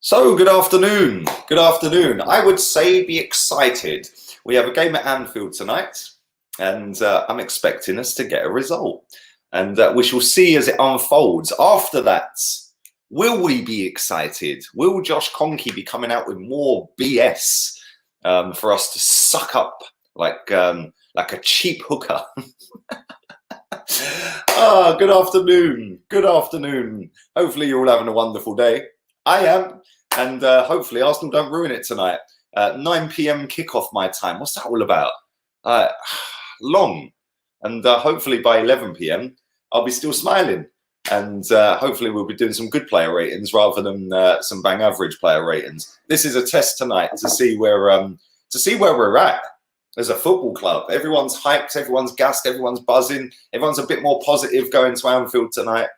So, good afternoon. Good afternoon. I would say be excited. We have a game at Anfield tonight, and I'm expecting us to get a result. And we shall see as it unfolds. After that, will we be excited? Will Josh Conkey be coming out with more BS for us to suck up like a cheap hooker? Good afternoon. Good afternoon. Hopefully you're all having a wonderful day. I am, and hopefully Arsenal don't ruin it tonight. 9 p.m. kickoff my time. What's that all about? Long, and hopefully by 11 p.m. I'll be still smiling, and hopefully we'll be doing some good player ratings rather than some bang average player ratings. This is a test tonight to see where we're at as a football club. Everyone's hyped, everyone's gassed, everyone's buzzing, everyone's a bit more positive going to Anfield tonight.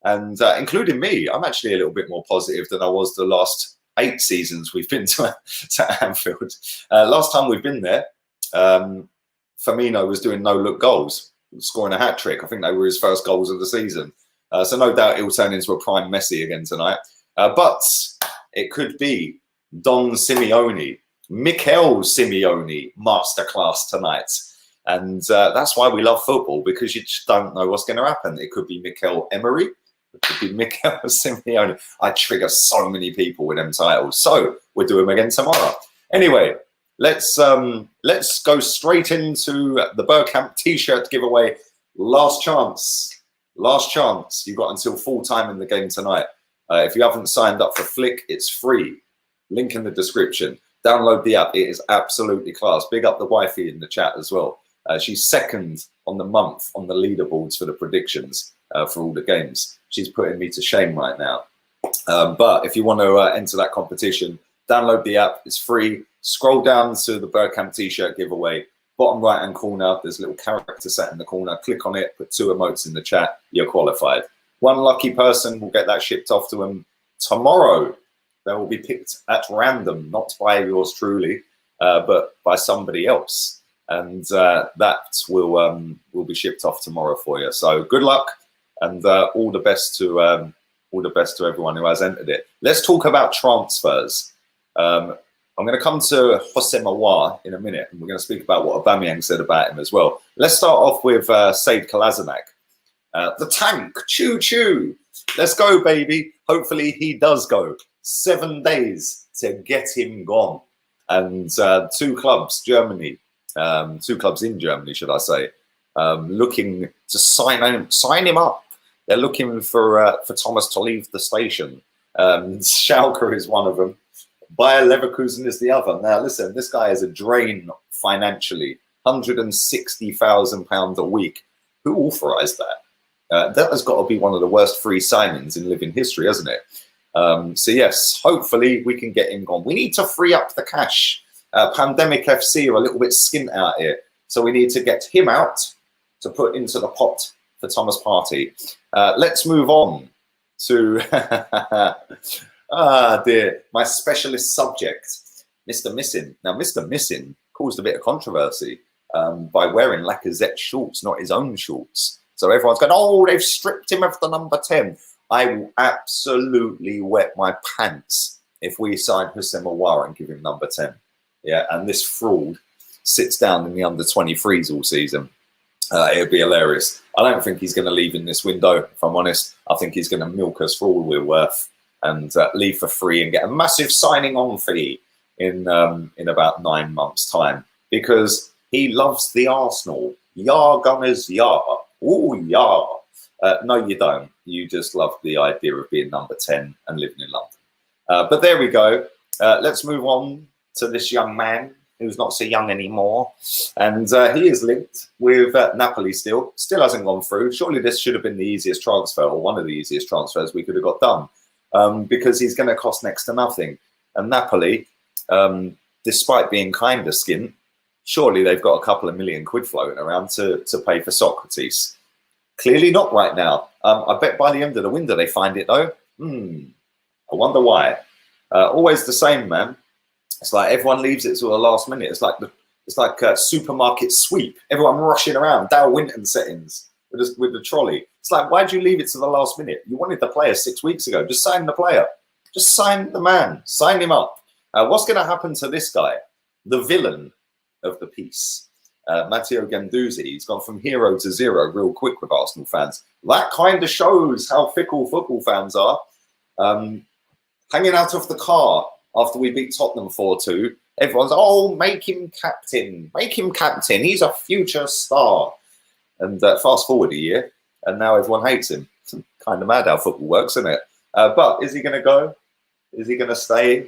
And including me, I'm actually a little bit more positive than I was the last 8 seasons we've been to Anfield. Last time we've been there, Firmino was doing no-look goals, scoring a hat-trick. I think they were his first goals of the season. So no doubt it will turn into a prime Messi again tonight. But it could be Don Simeone, Mikel Simeone masterclass tonight. And that's why we love football, because you just don't know what's going to happen. It could be Mikel Emery. It could be Mikel Simeone. I trigger so many people with them titles. So we'll do them again tomorrow. Anyway, let's go straight into the Bergkamp t-shirt giveaway. Last chance. Last chance. You've got until full time in the game tonight. If you haven't signed up for Flick, it's free. Link in the description. Download the app. It is absolutely class. Big up the wifey in the chat as well. She's second on the month on the leaderboards for the predictions for all the games. She's putting me to shame right now. But if you want to enter that competition, download the app. It's free. Scroll down to the Bergkamp t-shirt giveaway. Bottom right-hand corner, there's a little character set in the corner. Click on it. Put 2 emotes in the chat. You're qualified. One lucky person will get that shipped off to them tomorrow. They will be picked at random, not by yours truly, but by somebody else. And that will be shipped off tomorrow for you. So good luck, and all the best to everyone who has entered it. Let's talk about transfers. I'm going to come to Aouar in a minute, and we're going to speak about what Aubameyang said about him as well. Let's start off with Said Kolasinac. The tank, choo choo. Let's go, baby. Hopefully he does go. 7 days to get him gone. And 2 clubs, Germany. 2 clubs in Germany, should I say, looking to sign him up. They're looking for Thomas to leave the station. Schalke is one of them. Bayer Leverkusen is the other. Now, listen, this guy is a drain financially. £160,000 a week. Who authorised that? That has got to be one of the worst free signings in living history, hasn't it? So yes, hopefully we can get him gone. We need to free up the cash. Pandemic FC are a little bit skint out here, so we need to get him out to put into the pot for Thomas Partey. Let's move on to dear, my specialist subject, Mr. Missing. Now, Mr. Missing caused a bit of controversy by wearing Lacazette's shorts, not his own shorts. So everyone's going, "Oh, they've stripped him of the number 10." I will absolutely wet my pants if we sign Houssem Aouar and give him number 10. Yeah, and this fraud sits down in the under-23s all season. It would be hilarious. I don't think he's going to leave in this window, if I'm honest. I think he's going to milk us for all we're worth and leave for free and get a massive signing-on fee in about 9 months' time, because he loves the Arsenal. Yar, Gunners, yar. Ooh, yar. No, you don't. You just love the idea of being number 10 and living in London. But there we go. Let's move on to this young man who's not so young anymore. And he is linked with Napoli still. Still hasn't gone through. Surely this should have been the easiest transfer, or one of the easiest transfers we could have got done, because he's going to cost next to nothing. And Napoli, despite being kind of skint, surely they've got a couple of million quid floating around to pay for Socrates. Clearly not right now. I bet by the end of the window they find it though. I wonder why. Always the same, man. It's like everyone leaves it to the last minute. It's like a supermarket sweep. Everyone rushing around. Dale Winton settings with the trolley. It's like, why'd you leave it to the last minute? You wanted the player 6 weeks ago. Just sign the player. Just sign the man. Sign him up. What's going to happen to this guy? The villain of the piece. Matteo Guendouzi. He's gone from hero to zero real quick with Arsenal fans. That kind of shows how fickle football fans are. Hanging out of the car after we beat Tottenham 4-2. Everyone's, oh, make him captain. Make him captain. He's a future star. And fast forward a year, and now everyone hates him. It's kind of mad how football works, isn't it? But is he going to go? Is he going to stay?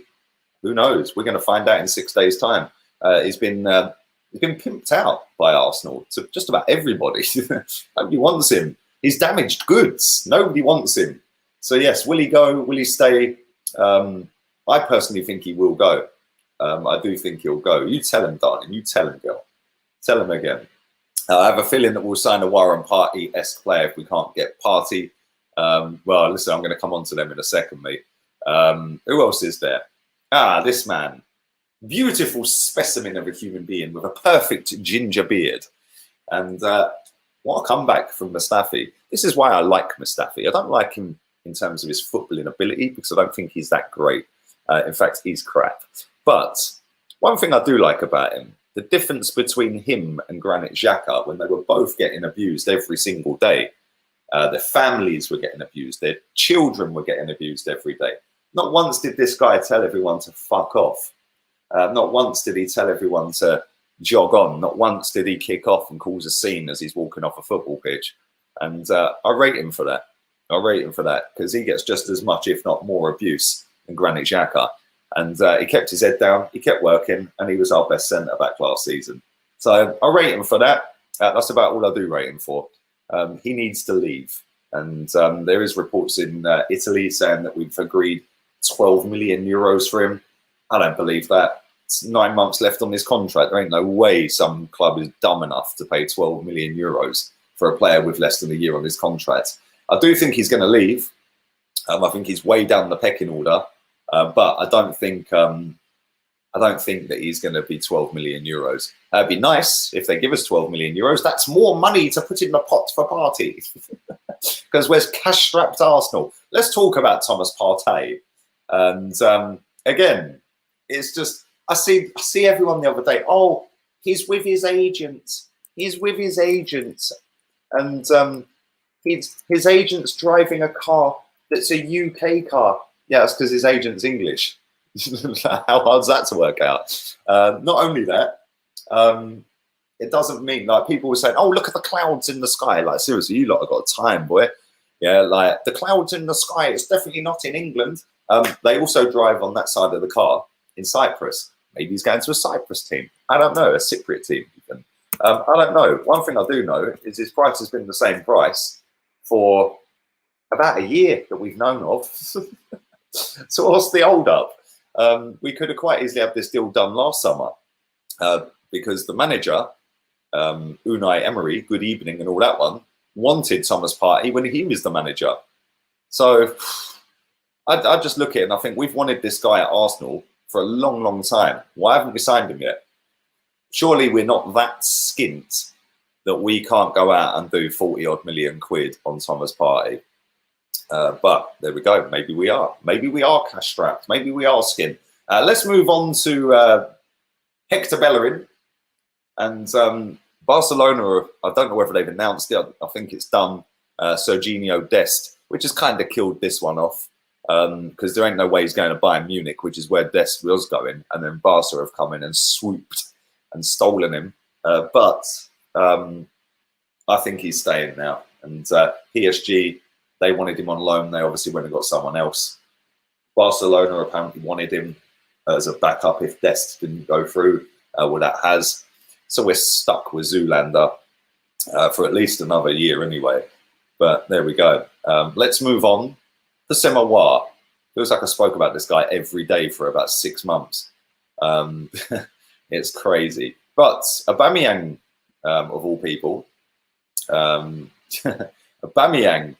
Who knows? We're going to find out in 6 days' time. He's been pimped out by Arsenal to just about everybody. Nobody wants him. He's damaged goods. Nobody wants him. So yes, will he go? Will he stay? I personally think he will go. I do think he'll go. You tell him, darling. You tell him, girl. Tell him again. I have a feeling that we'll sign a Warren Partey-esque player if we can't get Partey. Well, listen, I'm going to come on to them in a second, mate. Who else is there? This man. Beautiful specimen of a human being with a perfect ginger beard. And what a comeback from Mustafi. This is why I like Mustafi. I don't like him in terms of his footballing ability because I don't think he's that great. In fact, he's crap. But one thing I do like about him, the difference between him and Granit Xhaka when they were both getting abused every single day. Their families were getting abused. Their children were getting abused every day. Not once did this guy tell everyone to fuck off. Not once did he tell everyone to jog on. Not once did he kick off and cause a scene as he's walking off a football pitch. And I rate him for that. I rate him for that because he gets just as much, if not more, abuse than Granit Xhaka. And he kept his head down, he kept working, and he was our best centre-back last season. So I rate him for that. That's about all I do rate him for. He needs to leave. And there is reports in Italy saying that we've agreed 12 million euros for him. I don't believe that. It's 9 months left on this contract. There ain't no way some club is dumb enough to pay 12 million euros for a player with less than a year on his contract. I do think he's going to leave. I think he's way down the pecking order. But I don't think that he's going to be 12 million euros. It'd be nice if they give us 12 million euros. That's more money to put in the pot for Partey. Because where's cash-strapped Arsenal? Let's talk about Thomas Partey. And again, it's just I see everyone the other day. Oh, he's with his agent. He's with his agent, and his agent's driving a car that's a UK car. Yeah, that's because his agent's English. How hard's that to work out? Not only that, it doesn't mean like people were saying, "Oh, look at the clouds in the sky." Like seriously, you lot have got time, boy. Yeah, like the clouds in the sky. It's definitely not in England. They also drive on that side of the car in Cyprus. Maybe he's going to a Cyprus team. I don't know, a Cypriot team even. I don't know. One thing I do know is his price has been the same price for about a year that we've known of. So what's the hold up? We could have quite easily had this deal done last summer because the manager, Unai Emery, good evening and all that one, wanted Thomas Partey when he was the manager. So I just look at it and I think we've wanted this guy at Arsenal for a long, long time. Why haven't we signed him yet? Surely we're not that skint that we can't go out and do 40 odd million quid on Thomas Partey. But there we go. Maybe we are. Maybe we are cash strapped. Maybe we are skint. Let's move on to Hector Bellerin and Barcelona. I don't know whether they've announced it. I think it's done. Serginho Dest, which has kind of killed this one off. Because there ain't no way he's going to Bayern Munich, which is where Dest was going, and then Barca have come in and swooped and stolen him. But I think he's staying now. And PSG, they wanted him on loan. They obviously went and got someone else. Barcelona apparently wanted him as a backup if Dest didn't go through. Well, that has. So we're stuck with Zoolander for at least another year anyway. But there we go. Let's move on. Houssem Aouar. Feels like I spoke about this guy every day for about 6 months. It's crazy. But Aubameyang, of all people, Aubameyang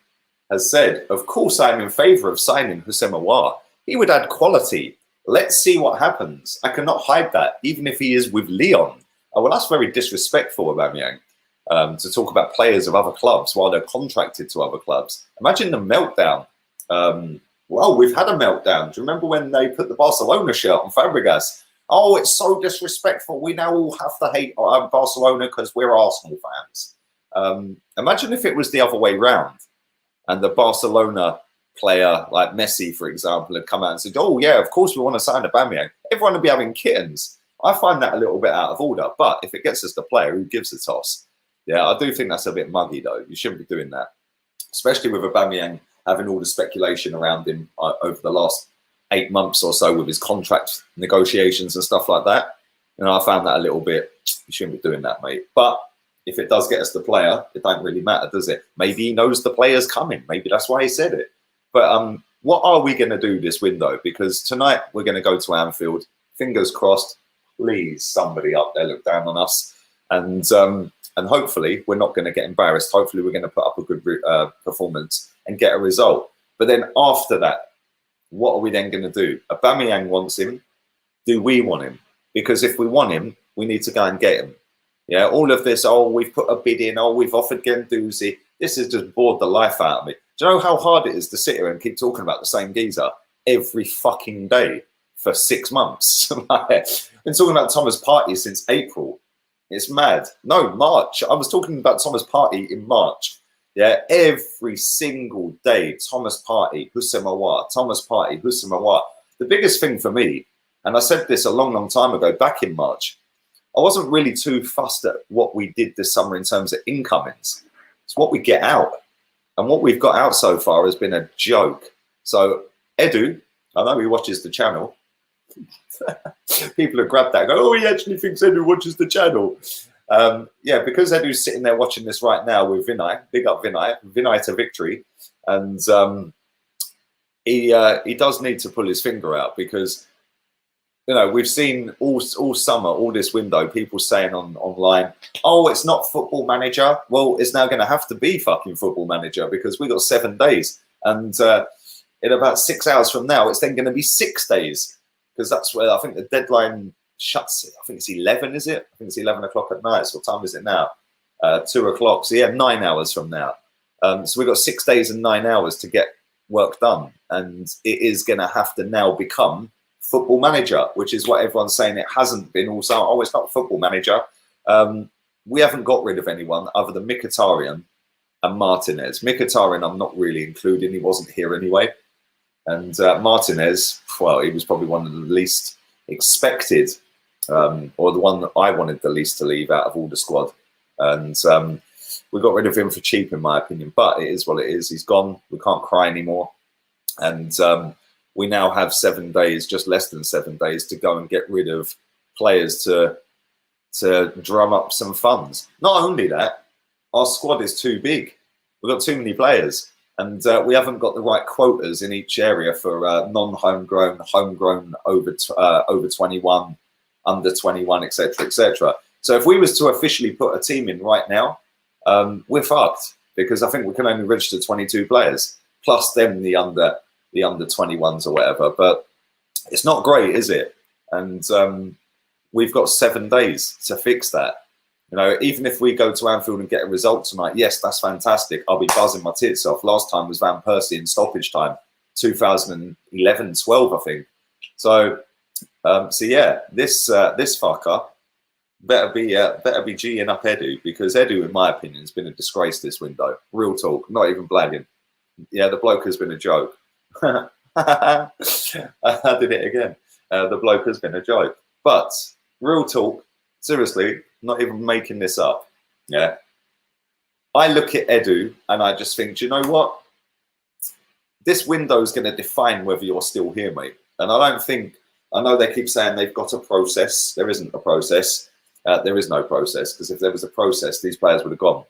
has said, of course I'm in favour of signing Houssem Aouar. He would add quality. Let's see what happens. I cannot hide that, even if he is with Lyon. Oh, well, that's very disrespectful, Aubameyang, to talk about players of other clubs while they're contracted to other clubs. Imagine the meltdown Well, we've had a meltdown. Do you remember when they put the Barcelona shirt on Fabregas? Oh, it's so disrespectful. We now all have to hate Barcelona because we're Arsenal fans. Imagine if it was the other way round and the Barcelona player like Messi, for example, had come out and said, oh, yeah, of course we want to sign Aubameyang. Everyone would be having kittens. I find that a little bit out of order. But if it gets us the player, who gives a toss? Yeah, I do think that's a bit muggy, though. You shouldn't be doing that, especially with Aubameyang having all the speculation around him over the last 8 months or so with his contract negotiations and stuff like that. You know, I found that a little bit, you shouldn't be doing that, mate. But if it does get us the player, it don't really matter, does it? Maybe he knows the player's coming. Maybe that's why he said it. But what are we going to do this window? Because tonight we're going to go to Anfield. Fingers crossed. Please, somebody up there look down on us. And hopefully we're not going to get embarrassed. Hopefully we're going to put up a good performance and get a result. But then after that, what are we then going to do? Aubameyang wants him. Do we want him? Because if we want him, we need to go and get him. Yeah, all of this, oh, we've put a bid in, oh, we've offered Guendouzi. This has just bored the life out of me. Do you know how hard it is to sit here and keep talking about the same geezer every fucking day for 6 months? I've been talking about Thomas Partey since April. It's mad. No, March. I was talking about Thomas Partey in March. Yeah, every single day, Thomas Partey, Houssem Aouar, Thomas Partey, Houssem Aouar. The biggest thing for me, and I said this a long, long time ago, back in March, I wasn't really too fussed at what we did this summer in terms of incomings. It's what we get out. And what we've got out so far has been a joke. So Edu, I know he watches the channel. People have grabbed that and go, oh, he actually thinks Edu watches the channel. Yeah, because Edu's sitting there watching this right now with Vinay, big up Vinay, Vinay to victory. And he does need to pull his finger out because, you know, we've seen all summer, all this window, people saying online, oh, it's not Football Manager. Well, it's now going to have to be fucking Football Manager because we got 7 days. And in about 6 hours from now, it's then going to be 6 days because that's where I think the deadline shuts. I think it's 11, is it? I think it's 11 o'clock at night. So what time is it now? 2 o'clock. So yeah, 9 hours from now. So we've got 6 days and 9 hours to get work done. And it is going to have to now become Football Manager, which is what everyone's saying it hasn't been also. Oh, it's not Football Manager. We haven't got rid of anyone other than Mkhitaryan and Martinez. Mkhitaryan I'm not really including. He wasn't here anyway. And Martinez, well, he was probably one of the least expected or the one that I wanted the least to leave out of all the squad. And we got rid of him for cheap, in my opinion. But it is what it is. He's gone. We can't cry anymore. And we now have 7 days, just less than 7 days, to go and get rid of players to drum up some funds. Not only that, our squad is too big. We've got too many players. And we haven't got the right quotas in each area for non-homegrown, homegrown, over 21, under 21, etc., etc. So if we was to officially put a team in right now, we're fucked because I think we can only register 22 players plus them the under 21s or whatever. But it's not great, is it? And we've got 7 days to fix that. You know, even if we go to Anfield and get a result tonight, yes, that's fantastic. I'll be buzzing my tits off. Last time was Van Persie in stoppage time, 2011-12, I think. So, yeah, this fucker better be G'ing up Edu because Edu, in my opinion, has been a disgrace this window. Real talk, not even blagging. Yeah, the bloke has been a joke. I did it again. The bloke has been a joke. But real talk, seriously, not even making this up. Yeah. I look at Edu and I just think, do you know what? This window is going to define whether you're still here, mate. And I know they keep saying they've got a process. There isn't a process. There is no process because if there was a process, these players would have gone.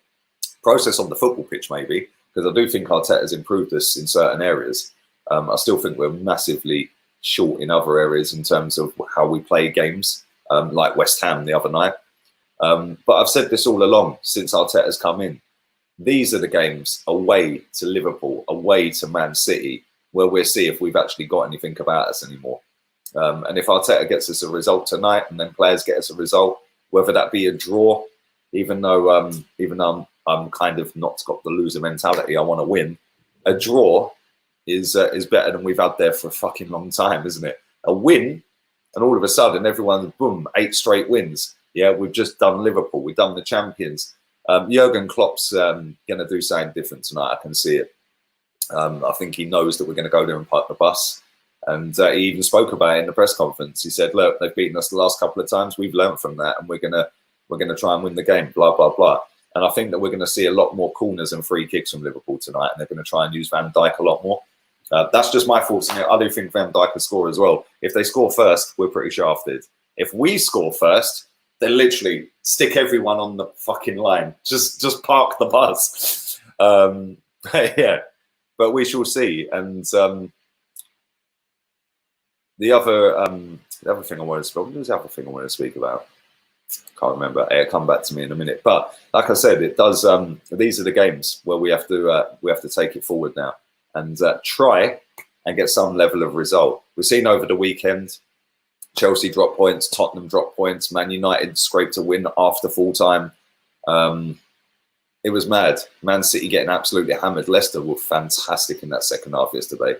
Process on the football pitch, maybe, because I do think Arteta's improved us in certain areas. I still think we're massively short in other areas in terms of how we play games, like West Ham the other night. But I've said this all along since Arteta's come in. These are the games away to Liverpool, away to Man City, where we'll see if we've actually got anything about us anymore. And if Arteta gets us a result tonight and then players get us a result, whether that be a draw, even though I'm kind of not got the loser mentality, I want to win, a draw is better than we've had there for a fucking long time, isn't it? A win, and all of a sudden everyone, boom, 8 straight wins. Yeah, we've just done Liverpool, we've done the champions. Jurgen Klopp's going to do something different tonight. I can see it. I think he knows that we're going to go there and park the bus. And he even spoke about it in the press conference. He said, "Look, they've beaten us the last couple of times. We've learned from that, and we're gonna try and win the game." Blah blah blah. And I think that we're going to see a lot more corners and free kicks from Liverpool tonight, and they're going to try and use Van Dijk a lot more. That's just my thoughts on it. I do think Van Dijk will score as well. If they score first, we're pretty shafted. If we score first, they literally stick everyone on the fucking line. Just park the bus. Yeah, but we shall see. And the other thing I wanted to speak. What was the other thing I wanted to speak about? Can't remember. It'll come back to me in a minute. But like I said, it does. These are the games where we have to take it forward now and try and get some level of result. We've seen over the weekend, Chelsea dropped points, Tottenham dropped points, Man United scraped a win after full time. It was mad. Man City getting absolutely hammered. Leicester were fantastic in that second half yesterday.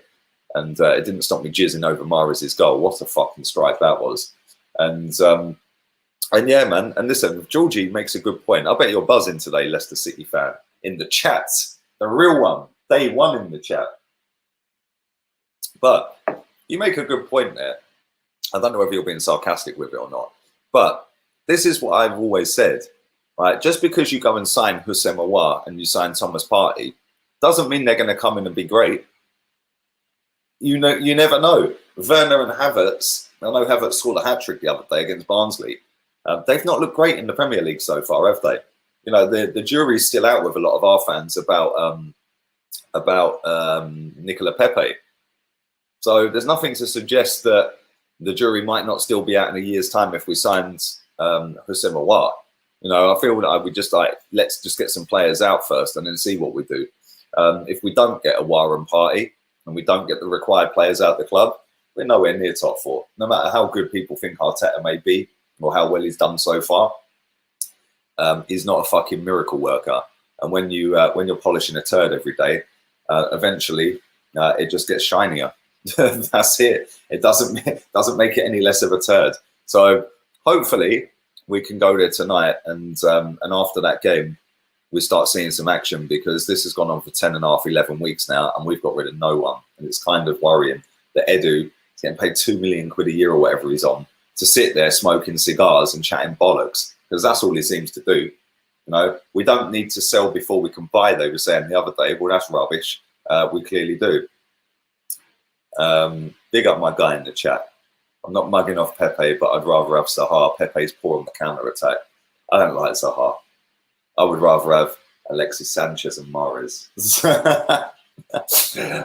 And it didn't stop me jizzing over Mahrez's goal. What a fucking strike that was. And yeah, man. And listen, Georgie makes a good point. I bet you're buzzing today, Leicester City fan, in the chat. The real one. Day one in the chat. But you make a good point there. I don't know whether you're being sarcastic with it or not. But this is what I've always said. Right? Just because you go and sign Houssem Aouar and you sign Thomas Partey doesn't mean they're going to come in and be great. You never know. Werner and Havertz, I know Havertz scored a hat-trick the other day against Barnsley. They've not looked great in the Premier League so far, have they? You know, the jury's still out with a lot of our fans about Nicola Pepe. So there's nothing to suggest that the jury might not still be out in a year's time if we signed Houssem Aouar. You know, I feel that we just let's just get some players out first and then see what we do. If we don't get Aouar and Partey, and we don't get the required players out of the club, we're nowhere near top 4. No matter how good people think Arteta may be or how well he's done so far, he's not a fucking miracle worker. And when you're polishing a turd every day, eventually it just gets shinier. That's it. It doesn't make it any less of a turd. So hopefully we can go there tonight, and after that game, we start seeing some action, because this has gone on for 10.5, 11 weeks now, and we've got rid of no one. And it's kind of worrying that Edu is getting paid 2 million quid a year or whatever he's on to sit there smoking cigars and chatting bollocks, because that's all he seems to do. You know, we don't need to sell before we can buy, they were saying the other day. Well, that's rubbish. We clearly do. Big up my guy in the chat. I'm not mugging off Pepe, but I'd rather have Zaha. Pepe's poor on the counter-attack. I don't like Zaha. I would rather have Alexis Sanchez and Mahrez.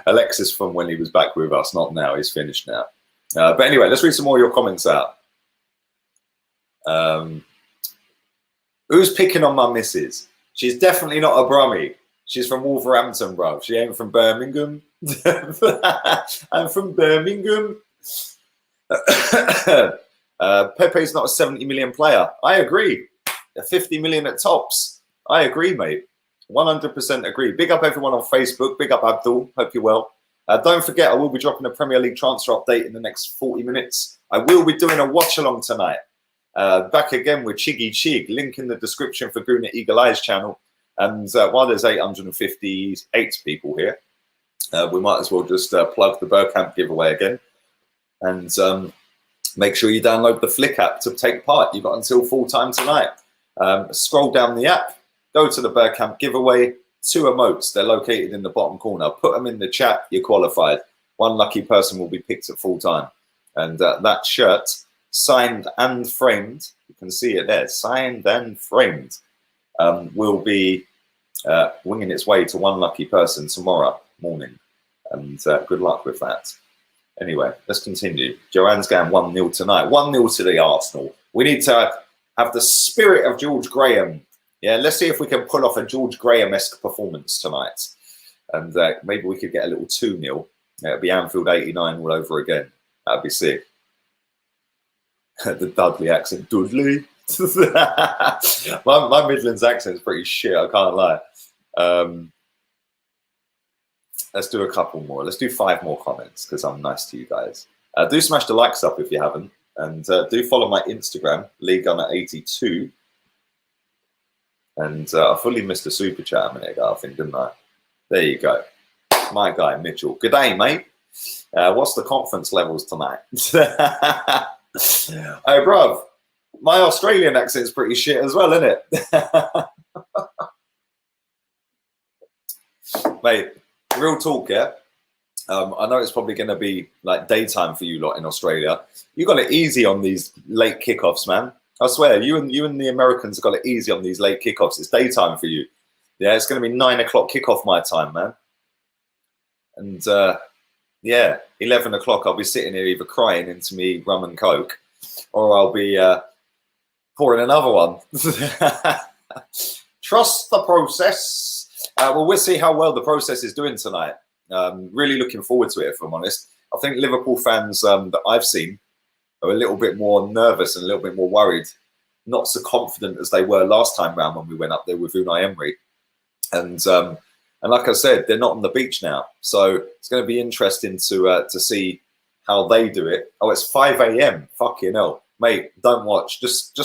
Alexis from when he was back with us, not now. He's finished now. But anyway, let's read some more of your comments out. Who's picking on my missus? She's definitely not a Brummie. She's from Wolverhampton, bro. She ain't from Birmingham. I'm from Birmingham. Pepe's not a 70 million player. I agree. 50 million at tops. I agree, mate. 100% agree. Big up everyone on Facebook. Big up Abdul. Hope you're well. Don't forget, I will be dropping a Premier League transfer update in the next 40 minutes. I will be doing a watch-along tonight. Back again with Chiggy Chig. Link in the description for Guna Eagle Eyes channel. And while there's 858 people here, we might as well just plug the Bergkamp giveaway again. And make sure you download the Flick app to take part. You've got until full time tonight. Scroll down the app. Go to the Bergkamp giveaway. 2 emotes. They're located in the bottom corner. Put them in the chat. You're qualified. 1 lucky person will be picked at full time. And that shirt, signed and framed, you can see it there, signed and framed, will be winging its way to 1 lucky person tomorrow morning. And good luck with that. Anyway, let's continue. Joanne's going 1-0 tonight. 1-0 to the Arsenal. We need to have the spirit of George Graham. Yeah, let's see if we can pull off a George Graham-esque performance tonight. And maybe we could get a little 2-0. It'll be Anfield 89 all over again. That'd be sick. The Dudley accent. Dudley? my Midlands accent is pretty shit, I can't lie. Let's do a couple more. Let's do 5 more comments because I'm nice to you guys. Do smash the likes up if you haven't. And do follow my Instagram, LeeGunner82. And I fully missed a super chat a minute ago, I think, didn't I? There you go. My guy, Mitchell. Good day, mate. What's the conference levels tonight? Hey, bruv. My Australian accent's pretty shit as well, isn't it? Mate, real talk, yeah? I know it's probably going to be like daytime for you lot in Australia. You got it easy on these late kickoffs, man. I swear, you and the Americans have got it easy on these late kickoffs. It's daytime for you. Yeah, it's going to be 9 o'clock kickoff my time, man. And yeah, 11 o'clock, I'll be sitting here either crying into me rum and coke, or I'll be pouring another one. Trust the process. Well, we'll see how well the process is doing tonight. Really looking forward to it, if I'm honest. I think Liverpool fans that I've seen are a little bit more nervous and a little bit more worried, not so confident as they were last time round when we went up there with Unai Emery. And like I said, they're not on the beach now, so it's going to be interesting to see how they do it. Oh, it's 5 a.m. Fucking hell, mate! Don't watch. Just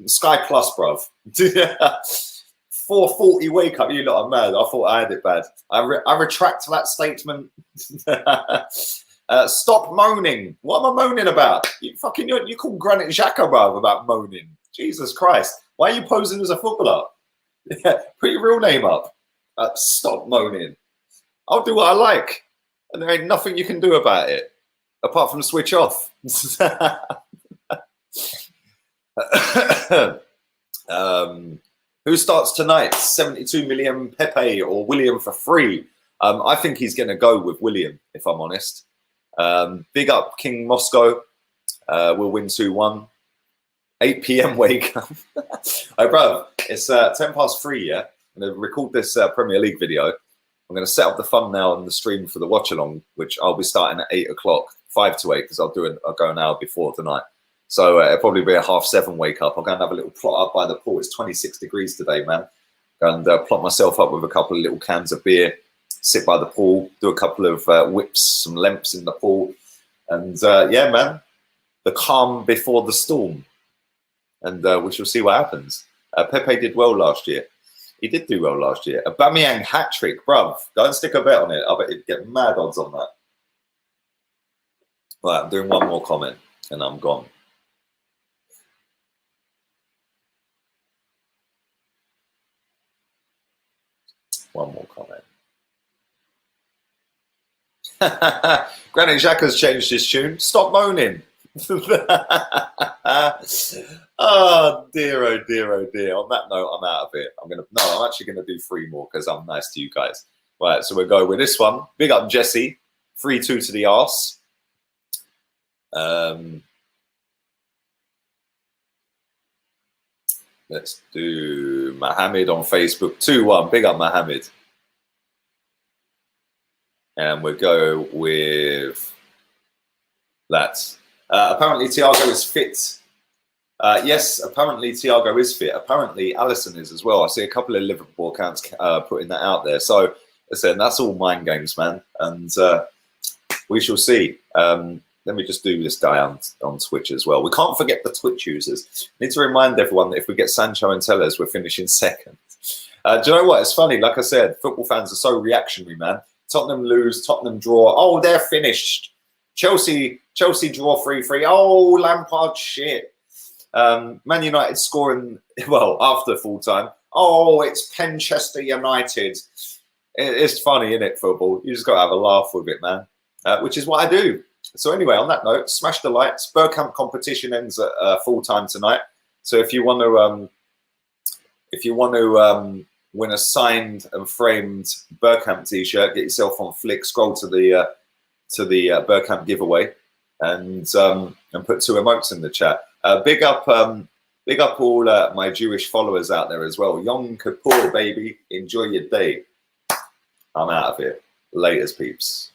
Sky Plus, bruv. 4:40 wake up. You lot are mad. I thought I had it bad. I retract that statement. Stop moaning. What am I moaning about? You call Granit Xhaka, bruv, about moaning. Jesus Christ! Why are you posing as a footballer? Put your real name up. Stop moaning. I'll do what I like, and there ain't nothing you can do about it apart from switch off. Who starts tonight? 72 million Pepe or William for free? I think he's going to go with William, if I'm honest. Big up King Moscow. We'll win 2-1. 8 p.m. wake up. Hey, bro, it's 3:10, yeah? I'm going to record this Premier League video. I'm going to set up the thumbnail on the stream for the watch along, which I'll be starting at 8 o'clock, 5 to 8, because I'll go an hour before tonight. So it'll probably be a 7:30 wake up. I'll go and have a little plot up by the pool. It's 26 degrees today, man. And plot myself up with a couple of little cans of beer, sit by the pool, do a couple of whips, some lemps in the pool. And yeah, man, the calm before the storm. And we shall see what happens. Pepe did well last year. He did do well last year. Aubameyang hat-trick, bruv. Go and stick a bet on it. I bet you'd get mad odds on that. Right, I'm doing one more comment and I'm gone. One more comment. Granit Xhaka's changed his tune. Stop moaning. Oh dear, oh dear, oh dear. On that note, I'm out of it. I'm actually gonna do 3 more because I'm nice to you guys. Right, so we'll go with this one. Big up Jesse. 3-2 to the arse. Let's do Mohammed on Facebook. 2-1. Big up Mohammed. And we'll go with that. Apparently Thiago is fit. Yes, apparently Thiago is fit. Apparently Alisson is as well. I see a couple of Liverpool accounts putting that out there. So listen, that's all mind games, man. And we shall see. Let me just do this guy on Twitch as well. We can't forget the Twitch users. Need to remind everyone that if we get Sancho and Tellez, we're finishing second. Do you know what? It's funny. Like I said, football fans are so reactionary, man. Tottenham lose, Tottenham draw. Oh, they're finished. Chelsea draw 3-3. Oh, Lampard shit. Man United scoring, well, after full time. Oh, it's Manchester United. It's funny, isn't it, football? You just got to have a laugh with it, man. Which is what I do. So anyway, on that note, smash the lights. Bergkamp competition ends at full time tonight. So if you want to win a signed and framed Bergkamp t-shirt, get yourself on Flick. Scroll to the Bergkamp giveaway and put 2 emotes in the chat. Big up all my Jewish followers out there as well. Yom Kippur, baby. Enjoy your day. I'm out of here. Laters, peeps.